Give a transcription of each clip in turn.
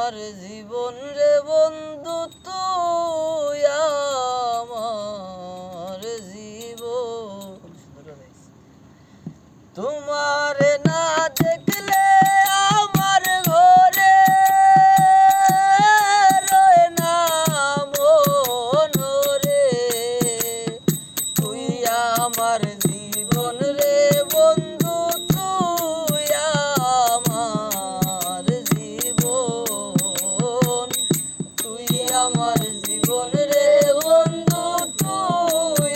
আমার জীবন রে বন্ধু তুই আমার জীবন তোমার না দেখলে আমার ঘরে রয় না মন রে তুই আমার জীবন রে বন্ধু তুই আমার জীবন তুই আমার জীবন রে বন্ধু তুই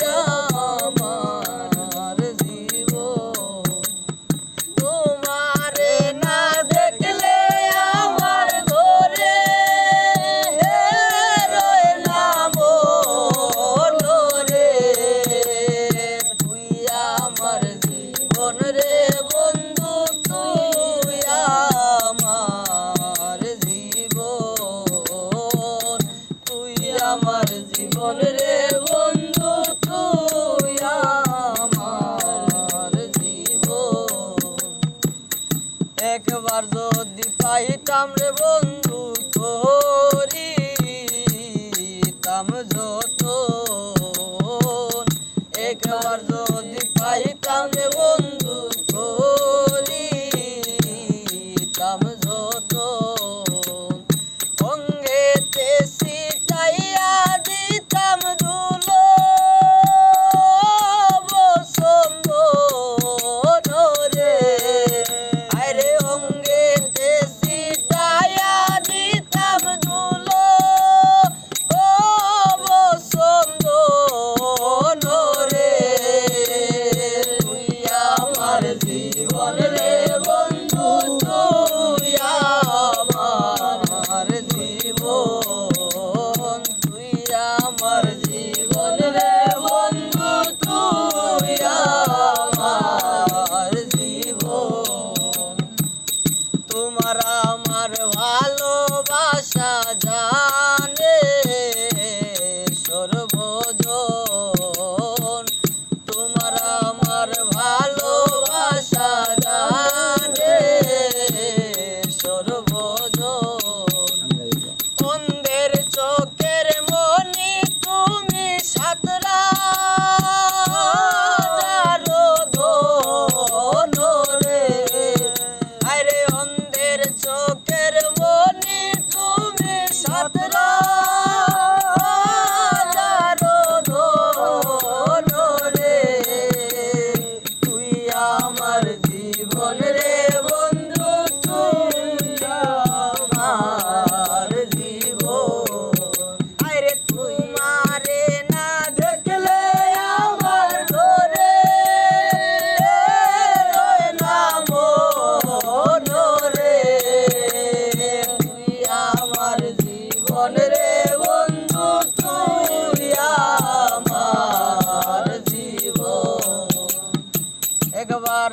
আমার জীবন তোমারে না দেখলে আমার ঘরে রয় না মন রে তুই আমার জীবন রে বন্ধু তুই আমার জীবন তুই আমার জীবন রে বন্ধু তুই আমার জীবন একবার যদি পাইতাম রে বন্ধু করিতাম যত একবার যদি পাইতাম রে বন্ধু করিতাম যত অঙ্গেতে সিটাইয়া দিতাম ধুলো বসন্ত রে আরে অঙ্গেতে সিটাইয়া দিতাম ধুলো ও বসন্ত রে তুই আমার জীবন রে বন্ধু তুই আমার জীবন তুই আমার জীবন রে বন্ধু তুই আমার জীবন তোমার আমার ভালোবাসা জানে সর্বজন তোমার আমার ভালোবাসা জানে সর্বজন অন্ধের চোখের মনি তুমি সাতরা রে আরে অন্ধের চোখের মনি তুমি সাতরা রে তুই আমার জীবন রে বন্ধু তুই আমার জীবন আরে তোমারে না দেখলে আমার ঘরে রয় না মন রে তুই আমার জীবন রে বন্ধু তুই আমার জীবন একবার